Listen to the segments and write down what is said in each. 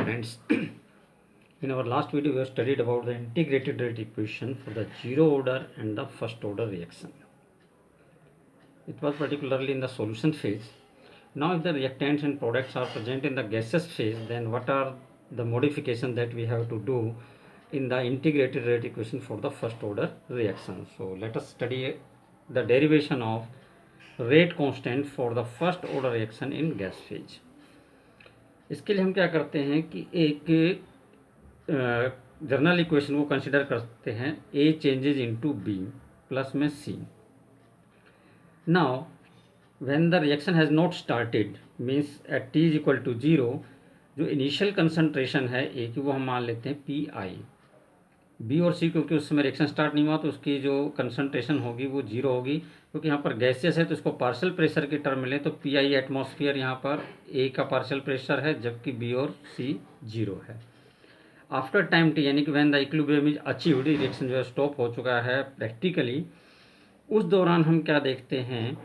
students, in our last video we have studied about the integrated rate equation for the zero order and the first order reaction. It was particularly in the solution phase. Now if the reactants and products are present in the gaseous phase, then what are the modifications that we have to do in the integrated rate equation for the first order reaction? So let us study the derivation of rate constant for the first order reaction in gas phase. इसके लिए हम क्या करते हैं कि एक general equation को consider करते हैं A changes into B plus में C. Now when the reaction has not started means at T is equal to 0, जो इनिशियल कंसंट्रेशन है ए की वो हम मान लेते हैं पी आई. बी और सी क्योंकि उस समय रिएक्शन स्टार्ट नहीं हुआ तो उसकी जो कंसंट्रेशन होगी वो 0 होगी, क्योंकि यहाँ पर गैसेस है तो इसको पार्शियल प्रेशर के टर्म मिले तो पी आई एटमॉस्फेयर यहाँ पर ए का पार्शियल प्रेशर है जबकि बी और सी 0 है. आफ्टर टाइम टी यानी कि when the equilibrium is achieved, reaction जो है स्टॉप हो चुका है प्रैक्टिकली, उस दौरान हम क्या देखते हैं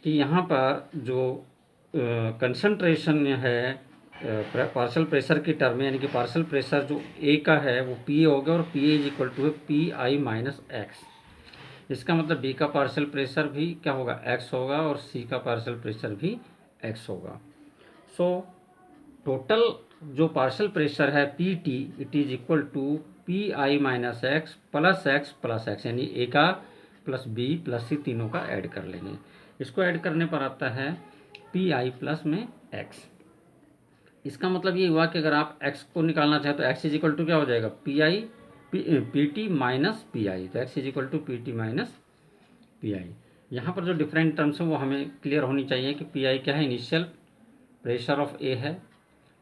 कि यहाँ पर जो कंसंट्रेशन है पार्शियल प्रेशर की टर्म में, यानी कि पार्शियल प्रेशर जो ए का है वो पी ए हो गया और P A is equal to है पी आई माइनस एक्स. इसका मतलब बी का पार्शियल प्रेशर भी क्या होगा, एक्स होगा, और सी का पार्शियल प्रेशर भी एक्स होगा. सो टोटल जो पार्शियल प्रेशर है P T it is equal to P I minus X plus X, यानी ए का प्लस बी प्लस सी तीनों का ऐड कर लेंगे. इसको ऐड करने पर आता है पी आई प्लस में एक्स. इसका मतलब ये हुआ कि अगर आप x को निकालना चाहें तो x इज इक्वल टू क्या हो जाएगा, P T minus P I. तो x is equal to P T minus P I. यहाँ पर जो डिफरेंट टर्म्स हैं वो हमें क्लियर होनी चाहिए कि पी आई क्या है, इनिशियल प्रेशर ऑफ ए है,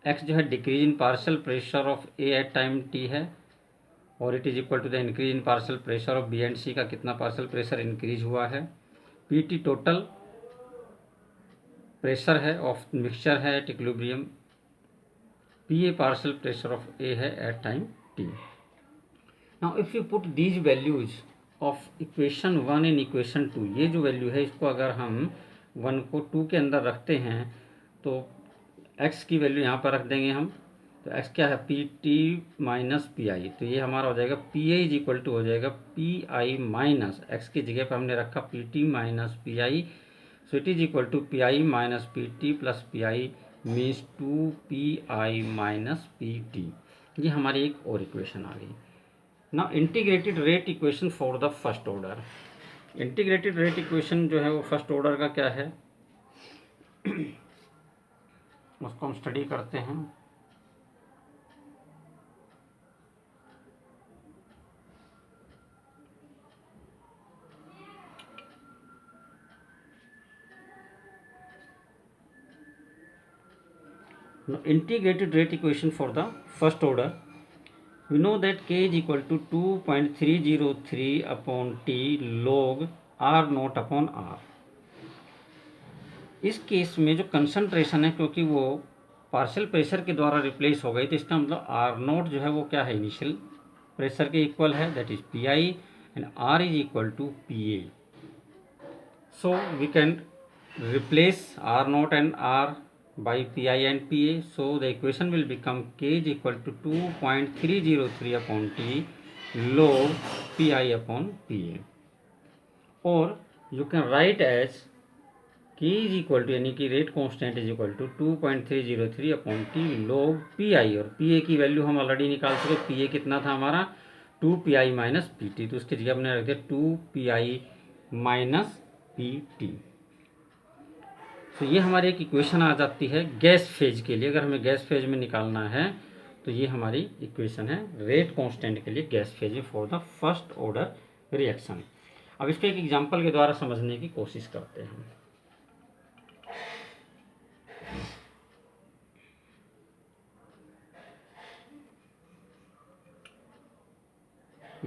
x जो है decrease in partial pressure of A at time T है, और it is equal to the increase in partial pressure of B and C का कितना पार्शियल प्रेशर इंक्रीज हुआ है. पी टी टोटल प्रेशर है ऑफ मिक्सचर है at equilibrium. P A partial pressure of A है at time T. Now if you put these values of equation 1 in equation 2, ये जो value है इसको अगर हम 1 को 2 के अंदर रखते हैं तो x की वैल्यू यहाँ पर रख देंगे हम. तो x क्या है, P T minus P I. तो ये हमारा हो जाएगा P A is equal to हो जाएगा पी आई माइनस एक्स की जगह पर हमने रखा P T minus P I. So it is equal to P I minus P T plus P I means 2pi minus P T. ये हमारी एक और इक्वेशन आ गई. Now integrated rate equation for the first order. Integrated rate equation जो है वो first order का क्या है उसको हम स्टडी करते हैं. Now, integrated rate equation for the first order, we know that k is equal to 2.303 upon t log r naught upon r. इस केस में जो कंसंट्रेशन है क्योंकि वो पार्शियल प्रेशर के द्वारा रिप्लेस हो गई, तो इसका मतलब आर नोट जो है वो क्या है, इनिशियल प्रेशर के इक्वल है, that is P I, and R is equal to P A. So we can replace R nought and R by pi and pa. So the equation will become k is equal to 2.303 upon t log pi upon pa, or you can write as k is equal to, यानी कि rate constant is equal to 2.303 upon T log pi, और pa की value हम already निकाल चुके. pa कितना था हमारा 2pi माइनस पी टी, तो उसकी जगह हमने रख दिया 2pi माइनस पी टी. तो ये हमारी एक इक्वेशन आ जाती है गैस फेज के लिए. अगर हमें गैस फेज में निकालना है तो ये हमारी इक्वेशन है रेट कांस्टेंट के लिए गैस फेज में for the first order reaction. अब इसको एक एग्जांपल के द्वारा समझने की कोशिश करते हैं.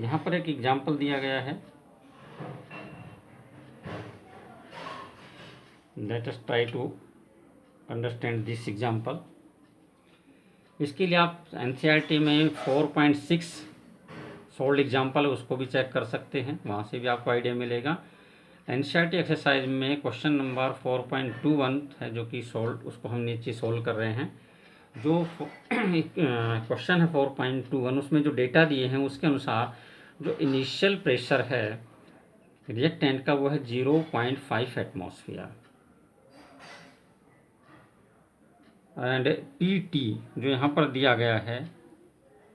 यहाँ पर एक एग्जांपल दिया गया है. Let us try to understand this example. इसके लिए आप NCERT में 4.6 सोल्ड एग्जाम्पल है उसको भी चेक कर सकते हैं, वहाँ से भी आपको आइडिया मिलेगा. NCERT एक्सरसाइज में क्वेश्चन नंबर 4.21 है जो कि सोल्व, उसको हम नीचे सोल्व कर रहे हैं. जो क्वेश्चन है 4.21, उसमें जो डेटा दिए हैं उसके अनुसार जो इनिशियल प्रेशर है रिएक्टेंट का वो है 0.5 एटमॉस्फेयर, एंड पीटी जो यहाँ पर दिया गया है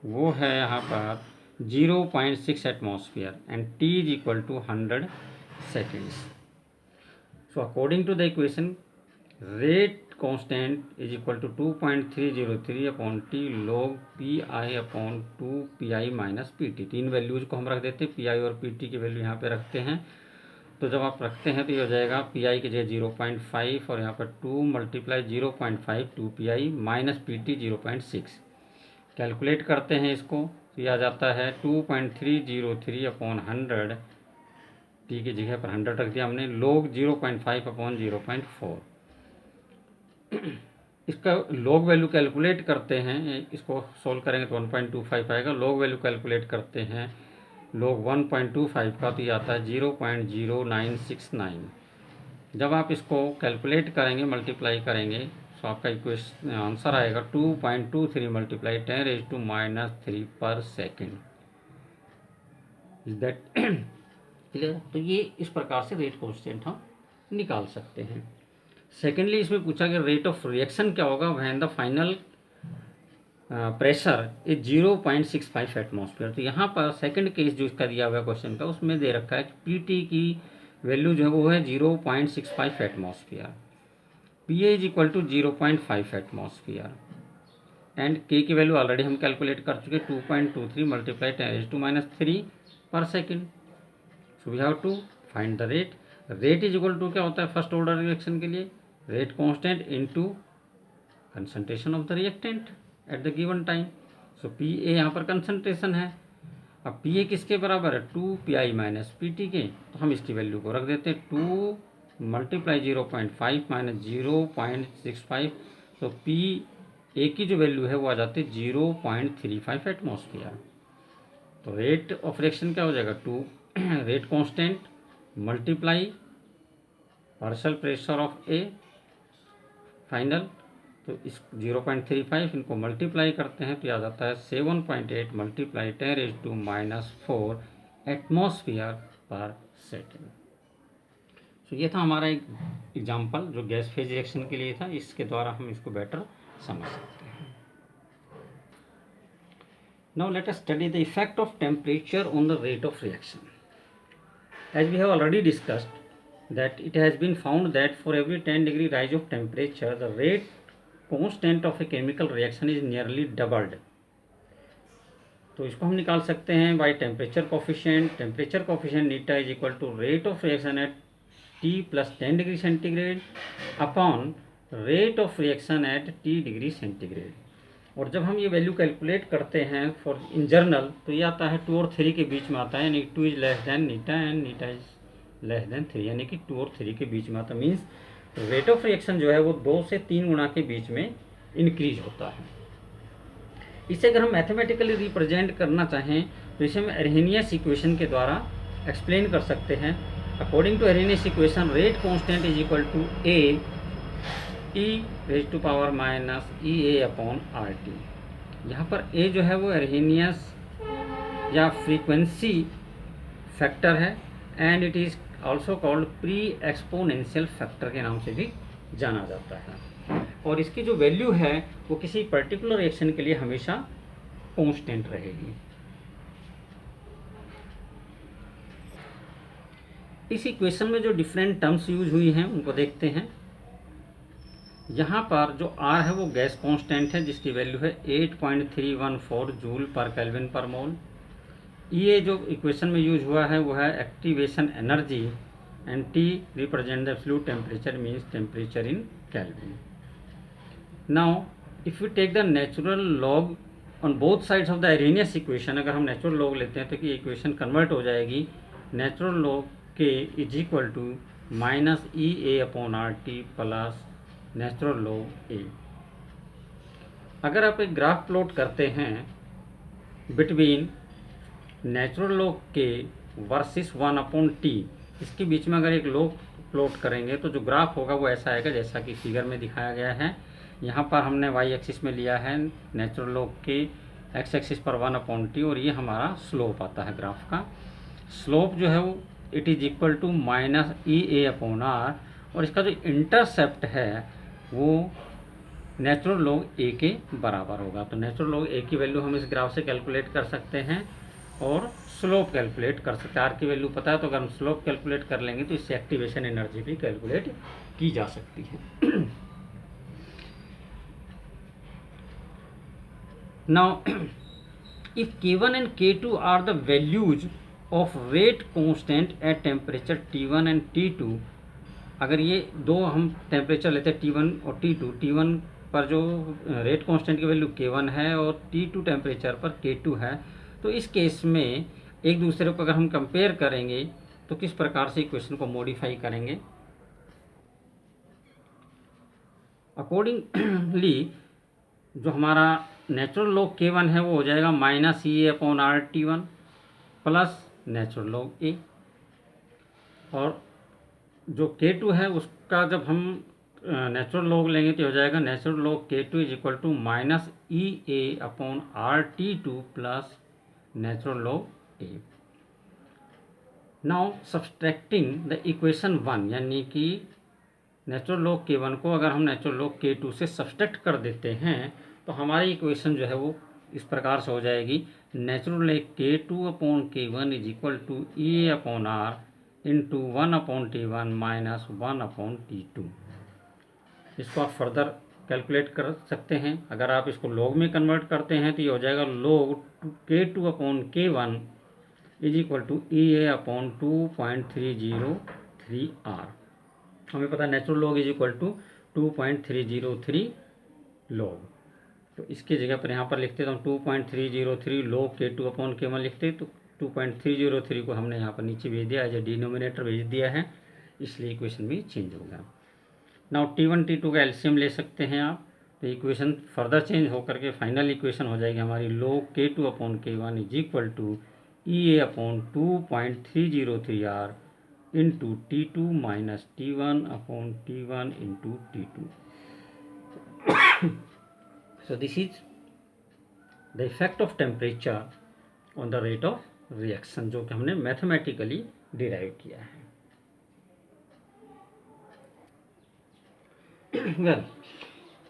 वो है यहाँ पर 0.6 atmosphere and T is equal to 100 seconds. So according to the equation, rate constant is equal to 2.303 upon t log pi upon 2 pi minus pt. तीन वैल्यूज को हम रख देते हैं, pi और pt की वैल्यू यहाँ पे रखते हैं. तो जब आप रखते हैं तो ये हो जाएगा pi की जगह 0.5 और यहाँ पर 2 multiply 0.5 2 pi minus pt 0.6. Calculate करते हैं इसको तो यह आ जाता है 2.303 अपॉन 100, टी की जगह पर 100 रख दिया हमने, log 0.5 अपॉन 0.4. इसका log वैल्यू कैलकुलेट करते हैं, इसको सोल्व करेंगे तो 1.25 आएगा. log वैल्यू कैलकुलेट करते हैं log 1.25 का तो ये आता है 0.0969. जब आप इसको कैलकुलेट करेंगे, मल्टीप्लाई करेंगे तो आपका इक्वेशन आंसर आएगा 2.23 मल्टीप्लाई 10⁻³ पर सेकेंड. Is that clear? तो ये इस प्रकार से रेट कांस्टेंट हम निकाल सकते हैं. सेकेंडली इसमें पूछा कि रेट ऑफ रिएक्शन क्या होगा when the final pressure is 0.65 atmosphere. तो यहाँ पर सेकंड केस जो इसका दिया हुआ है क्वेश्चन का उसमें दे रखा है कि पीटी की वैल्यू जो है वो है 0.65 atmosphere, P A is equal to 0.5 atmosphere and K की वैल्यू ऑलरेडी हम कैलकुलेट कर चुके 2.23 मल्टीप्लाई 10⁻³ पर second. So we have to find the rate. Rate is equal to क्या होता है फर्स्ट ऑर्डर रिएक्शन के लिए, rate constant into concentration of the reactant at the given time. So P A यहाँ पर कंसंट्रेशन है. अब पी ए किसके बराबर है 2 pi माइनस पी टी के, तो हम इसकी वैल्यू को रख देते हैं 2 मल्टीप्लाई 0.5 माइनस 0.65. तो पी ए की जो वैल्यू है वो आ जाती है 0.35 एटमॉस्फेयर. तो रेट ऑफ रिएक्शन क्या हो जाएगा 2 rate constant multiply partial pressure of A final. तो इस 0.35 इनको मल्टीप्लाई करते हैं तो यह आ जाता है 7.8 मल्टीप्लाई 10⁻⁴ एटमॉस्फेयर पर सेकेंड. तो ये था हमारा एक एग्जाम्पल जो गैस फेज रिएक्शन के लिए था. इसके द्वारा हम इसको बेटर समझ सकते हैं. Now let us study the effect of temperature on the rate of reaction. As we have already discussed that it has been found that for every 10° rise of temperature, the rate constant of a chemical reaction is nearly doubled. तो इसको हम निकाल सकते हैं by temperature coefficient. Temperature coefficient neta is equal to rate of reaction at T plus 10 degree centigrade upon rate of reaction at T degree centigrade. और जब हम ये वैल्यू कैलकुलेट करते हैं फॉर इन जर्नल तो ये आता है 2 और 3 के बीच में आता है, यानी 2 is less than Neeta and Neeta is less than 3, यानी कि 2 और 3 के बीच में आता है. मीन्स रेट ऑफ रिएक्शन जो है वो 2 से 3 गुना के बीच में इंक्रीज होता है. इसे अगर हम मैथमेटिकली रिप्रेजेंट करना चाहें तो इसे हम अरहेनियस इक्वेशन के द्वारा एक्सप्लेन कर सकते हैं. According to Arrhenius equation rate constant is equal to A T raise to power minus E A upon R T. यहाँ पर ए जो है वो अरहेनियस या फ्रीक्वेंसी फैक्टर है and it is also called pre exponential factor के नाम से भी जाना जाता है. और इसकी जो वैल्यू है वो किसी पर्टिकुलर रिएक्शन के लिए हमेशा कांस्टेंट रहेगी. इस इक्वेशन में जो डिफरेंट टर्म्स यूज हुई हैं उनको देखते हैं. यहाँ पर जो R है वो गैस कांस्टेंट है जिसकी वैल्यू है 8.314 जूल पर केल्विन पर मोल. ये जो इक्वेशन में यूज हुआ है वो है activation energy and T represent the absolute temperature means temperature in kelvin. Now if you take the natural log on both sides of the Arrhenius equation, अगर हम नेचुरल लॉग लेते हैं तो कि इक्वेशन कन्वर्ट हो जाएगी natural log K is equal to minus E A upon R T plus natural log A. अगर आप एक ग्राफ प्लॉट करते हैं between natural log K versus 1/t, इसके बीच में अगर एक लॉग प्लॉट करेंगे तो जो ग्राफ होगा वो ऐसा आएगा जैसा कि फिगर में दिखाया गया है. यहाँ पर हमने वाई एक्सिस में लिया है नेचुरल लॉग के एक्स एक्सिस पर 1/t, और ये हमारा स्लोप आता है ग्राफ का। स्लोप जो है वो it is equal to -EA/r, और इसका जो इंटरसेप्ट है वो नेचुरल लॉग ए के बराबर होगा। तो नेचुरल लॉग ए की वैल्यू हम इस ग्राफ से कैलकुलेट कर सकते हैं और स्लोप कैलकुलेट कर सकते हैं। आर की वैल्यू पता है, तो अगर हम स्लोप कैलकुलेट कर लेंगे तो इससे एक्टिवेशन एनर्जी भी कैलकुलेट की जा सकती है। Now if K1 and K2 are the values of rate constant at temperature T1 and T2, अगर ये दो हम टेम्परेचर लेते हैं T1 और T2, T1 पर जो रेट कांस्टेंट की वैल्यू K1 है और T2 टेम्परेचर पर K2 है, तो इस केस में एक दूसरे को अगर हम कंपेयर करेंगे तो किस प्रकार से इक्वेशन को मॉडिफाई करेंगे। अकॉर्डिंगली जो हमारा नेचुरल लॉग K1 है वो हो जाएगा -EA/r/T1 प्लस नेचुरल लॉग ए, और जो K2 है उसका जब हम नेचुरल लॉग लेंगे तो हो जाएगा natural log K2 is equal to -EA/r/T2 plus natural log A. Now subtracting the equation 1, यानी कि नेचुरल लॉग K1 को अगर हम नेचुरल लॉग K2 से सब्सट्रैक्ट कर देते हैं तो हमारी इक्वेशन जो है वो इस प्रकार से हो जाएगी, natural log K2/K1 is equal to EA/r into 1/T1 minus 1/T2। इसको आप फर्दर कैलकुलेट कर सकते हैं। अगर आप इसको लॉग में कन्वर्ट करते हैं तो ये हो जाएगा log K2/K1 is equal to EA/2.303r। हमें पता है natural log is equal to 2.303 log, तो इसकी जगह पर यहाँ पर लिखते तो हम 2.303 लॉग K2/K1 लिखते, तो 2.303 को हमने यहाँ पर नीचे भेज दिया, एज ए डिनोमिनेटर भेज दिया है, इसलिए इक्वेशन भी चेंज हो गया। नाउ T1 T2 का एलसीएम ले सकते हैं आप, तो इक्वेशन फर्दर चेंज होकर के फाइनल इक्वेशन हो जाएगी हमारी log K2/K1 is equal to EA/2.303r into T2 minus T1/T1 into T2। So this is the effect of temperature on the rate of reaction, जो कि हमने मैथमेटिकली डिराइव किया है। वेल,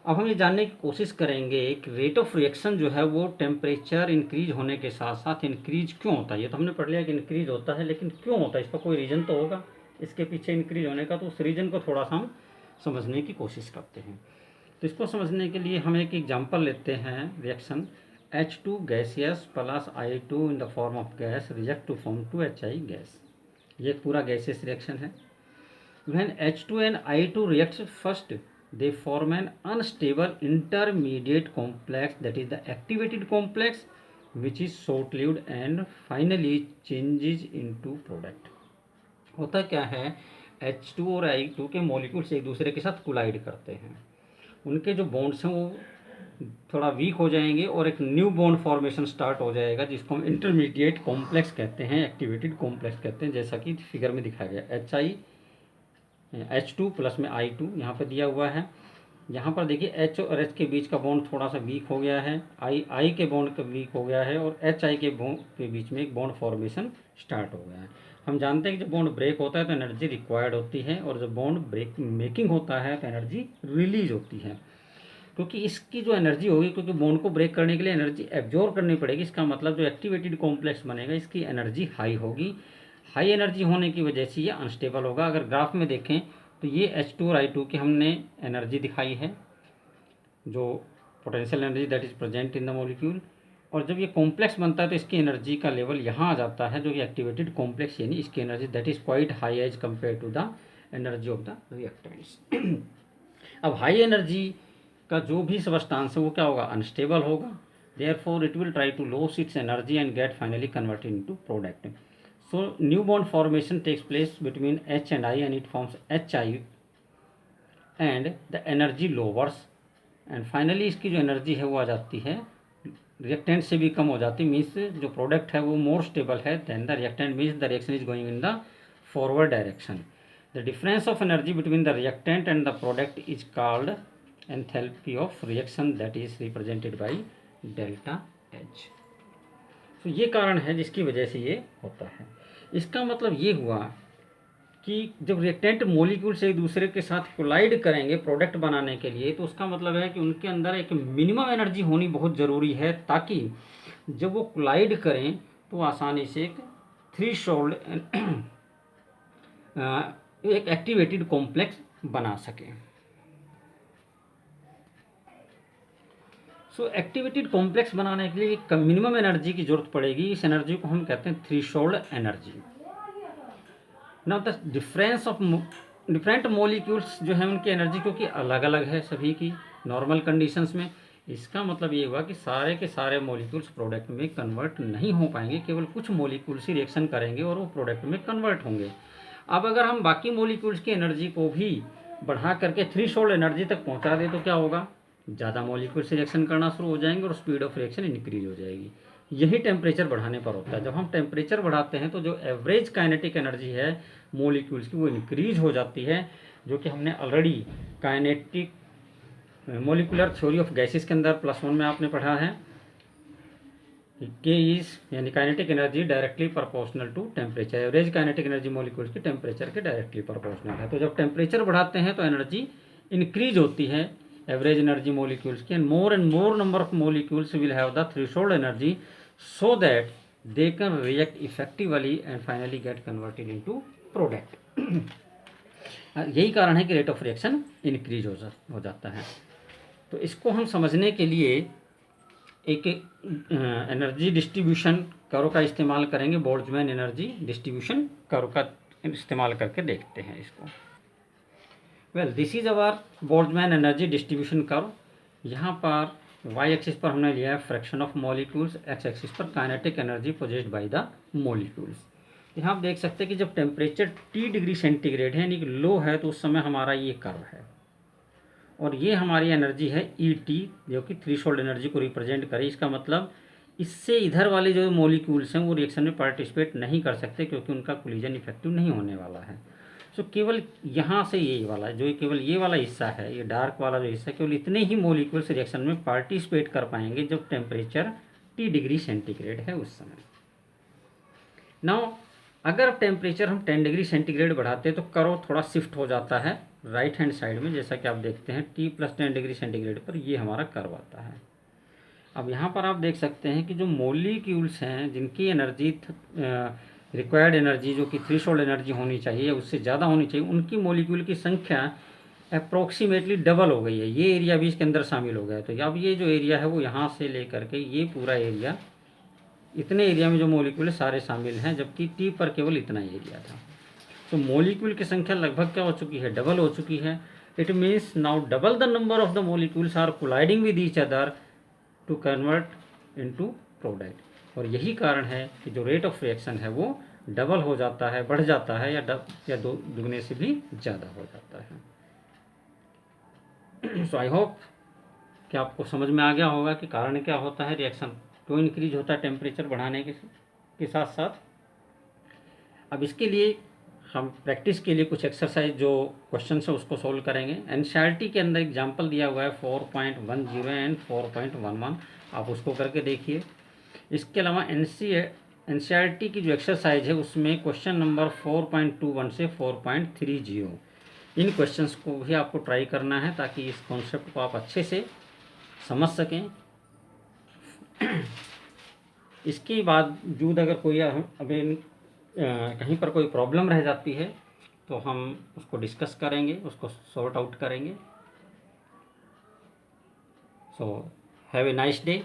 अब हम ये जानने की कोशिश करेंगे कि रेट ऑफ रिएक्शन जो है वो टेम्परेचर इंक्रीज होने के साथ साथ इंक्रीज क्यों होता है। ये तो हमने पढ़ लिया कि इंक्रीज होता है, लेकिन क्यों होता है, इसका कोई रीज़न तो होगा इसके पीछे इंक्रीज होने का, तो उस रीज़न को थोड़ा सा हम समझने की कोशिश करते हैं। तो इसको समझने के लिए हम एक एग्जांपल लेते हैं, reaction H2 gaseous plus I2 in the form of gas react to form 2HI gas. ये एक पूरा गैसियस रिएक्शन है। When H2 and I2 reacts first, they form an unstable intermediate complex, that is the activated complex, which is short-lived and finally changes into product। होता क्या है, H2 और I2 के molecules एक दूसरे के साथ कोलाइड करते हैं, उनके जो बॉन्ड्स हैं वो थोड़ा वीक हो जाएंगे और एक न्यू बॉन्ड फॉर्मेशन स्टार्ट हो जाएगा, जिसको हम इंटरमीडिएट कॉम्प्लेक्स कहते हैं, एक्टिवेटेड कॉम्प्लेक्स कहते हैं, जैसा कि फिगर में दिखाया गया। H2 प्लस में I2 यहाँ पर दिया हुआ है। यहाँ पर देखिए H और H के बीच का बॉन्ड थोड़ा सा वीक हो गया है, I के बॉन्ड का वीक हो गया है, और HI के बॉन्ड के बीच में एक बॉन्ड फॉर्मेशन स्टार्ट हो गया है। हम जानते हैं कि जब बॉन्ड ब्रेक होता है तो एनर्जी रिक्वायर्ड होती है, और जब बॉन्ड ब्रेक मेकिंग होता है तो एनर्जी रिलीज होती है। क्योंकि इसकी जो एनर्जी होगी, क्योंकि बॉन्ड को ब्रेक करने के लिए एनर्जी एब्जॉर्ब करनी पड़ेगी, इसका मतलब जो एक्टिवेटेड कॉम्प्लेक्स बनेगा इसकी एनर्जी हाई होगी। हाई एनर्जी होने की वजह से ये अनस्टेबल होगा। अगर ग्राफ में देखें तो ये H2 और I2 की हमने एनर्जी दिखाई है, जो potential energy that is present in the molecule, और जब ये कॉम्प्लेक्स बनता है तो इसकी एनर्जी का लेवल यहाँ आ जाता है, जो कि एक्टिवेटेड कॉम्प्लेक्स, यानी इसकी energy that is quite high as compare to the energy of the reactants. अब हाई एनर्जी का जो भी सबस्टांस है वो क्या होगा, अनस्टेबल होगा, therefore it will try to loss its energy and get finally converted into product. So new bond formation takes place between H and I, and it forms HI, and the energy lowers, and finally इसकी जो energy है वो आ जाती है reactant से भी कम हो जाती है, मीन्स जो प्रोडक्ट है वो मोर स्टेबल है than the reactant, means the reaction is going in the forward direction. The difference of energy between the reactant and the product is called enthalpy of reaction that is represented by delta H. तो ये कारण है जिसकी वजह से ये होता है। इसका मतलब ये हुआ कि जब रिएक्टेंट मॉलिक्यूल्स एक दूसरे के साथ कोलाइड करेंगे प्रोडक्ट बनाने के लिए, तो उसका मतलब है कि उनके अंदर एक मिनिमम एनर्जी होनी बहुत ज़रूरी है, ताकि जब वो कोलाइड करें तो आसानी से एक थ्रेशोल्ड एक एक्टिवेटेड कॉम्प्लेक्स बना सकें। सो एक्टिवेटेड कॉम्प्लेक्स बनाने के लिए एक मिनिमम एनर्जी की जरूरत पड़ेगी। इस एनर्जी को हम कहते हैं threshold energy. Now the difference of different molecules जो है उनकी एनर्जी क्योंकि अलग अलग है सभी की नॉर्मल कंडीशंस में, इसका मतलब ये हुआ कि सारे के सारे मॉलिक्यूल्स प्रोडक्ट में कन्वर्ट नहीं हो पाएंगे, केवल कुछ मॉलिक्यूल्स ही रिएक्शन करेंगे और वो प्रोडक्ट में कन्वर्ट होंगे। अब अगर हम बाकी मॉलिक्यूल्स की एनर्जी को भी बढ़ा करके थ्रेशोल्ड एनर्जी तक पहुंचा दें तो क्या होगा, ज़्यादा मॉलिक्यूल से रिएक्शन करना शुरू हो जाएंगे और स्पीड ऑफ रिएक्शन इंक्रीज हो जाएगी। यही टेम्परेचर बढ़ाने पर होता है। जब हम टेम्परेचर बढ़ाते हैं तो जो एवरेज काइनेटिक एनर्जी है मॉलिक्यूल्स की वो इंक्रीज हो जाती है, जो कि हमने already kinetic molecular theory of gases के अंदर +1 में आपने पढ़ा है। के इज यानी kinetic energy directly proportional to temperature. Average kinetic energy molecules की टेम्परेचर के डायरेक्टली प्रोपोर्शनल है। तो जब टेम्परेचर बढ़ाते हैं तो एनर्जी इंक्रीज होती है एवरेज एनर्जी मॉलिक्यूल्स की, and more number of molecules will have the threshold energy so that they can react effectively and finally get converted into product. यही कारण है कि रेट ऑफ रिएक्शन इंक्रीज हो जाता है। तो इसको हम समझने के लिए एक एनर्जी डिस्ट्रीब्यूशन कर्व का इस्तेमाल करेंगे। बोल्ट्जमैन एनर्जी डिस्ट्रीब्यूशन कर्व का इस्तेमाल करके देखते हैं इसको। Well, this is our Boltzmann energy distribution curve. यहाँ पर वाई एक्सिस पर हमने लिया है fraction of molecules, X axis पर kinetic energy possessed by the molecules. यहाँ आप देख सकते हैं कि जब टेम्परेचर T डिग्री सेंटीग्रेड है यानी कि लो है तो उस समय हमारा ये कर्व है, और ये हमारी एनर्जी है ET जो कि थ्रेशोल्ड एनर्जी को रिप्रेजेंट करे। इसका मतलब इससे इधर वाले जो मॉलिक्यूल्स हैं वो रिएक्शन में पार्टिसिपेट नहीं कर सकते क्योंकि उनका कोलिजन इफेक्टिव नहीं होने वाला है। सो केवल यहाँ से ये वाला जो केवल ये वाला हिस्सा है, ये डार्क वाला जो हिस्सा, केवल इतने ही मॉलिक्यूल्स रिएक्शन में पार्टिसिपेट कर पाएंगे जब टेम्परेचर T डिग्री सेंटीग्रेड है उस समय। नाउ अगर टेम्परेचर हम 10 डिग्री सेंटीग्रेड बढ़ाते हैं तो कर्व थोड़ा शिफ्ट हो जाता है राइट हैंड साइड में, जैसा कि आप देखते हैं T+10 डिग्री सेंटीग्रेड पर ये हमारा कर्व आता है। अब यहाँ पर आप देख सकते हैं कि जो मॉलिक्यूल्स हैं जिनकी एनर्जी रिक्वायर्ड एनर्जी जो कि थ्रेशोल्ड एनर्जी होनी चाहिए उससे ज़्यादा होनी चाहिए, उनकी मॉलिक्यूल की संख्या अप्रोक्सीमेटली डबल हो गई है। ये एरिया भी इसके अंदर शामिल हो गया है। तो अब ये जो एरिया है वो यहाँ से लेकर के ये पूरा एरिया, इतने एरिया में जो मॉलिक्यूल है सारे शामिल हैं, जबकि T पर केवल इतना एरिया था। तो मॉलिक्यूल की संख्या लगभग क्या हो चुकी है, डबल हो चुकी है। It means now double the number of the molecules are colliding with each other to convert into product. और यही कारण है कि जो रेट ऑफ रिएक्शन है वो डबल हो जाता है, बढ़ जाता है, या दुगने से भी ज़्यादा हो जाता है। सो आई होप कि आपको समझ में आ गया होगा कि कारण क्या होता है, रिएक्शन क्यों इंक्रीज होता है टेम्परेचर बढ़ाने के साथ साथ। अब इसके लिए हम प्रैक्टिस के लिए कुछ एक्सरसाइज जो क्वेश्चन है उसको सोल्व करेंगे। एनसीईआरटी के अंदर एग्जाम्पल दिया हुआ है 4.10 एंड 4.11, आप उसको करके देखिए। इसके अलावा एनसीईआरटी की जो एक्सरसाइज है उसमें क्वेश्चन नंबर 4.21 से 4.30, इन क्वेश्चंस को भी आपको ट्राई करना है ताकि इस कॉन्सेप्ट को आप अच्छे से समझ सकें। इसके बावजूद अगर कोई अभी कहीं पर कोई प्रॉब्लम रह जाती है तो हम उसको डिस्कस करेंगे, उसको सॉर्ट आउट करेंगे। So have a nice day.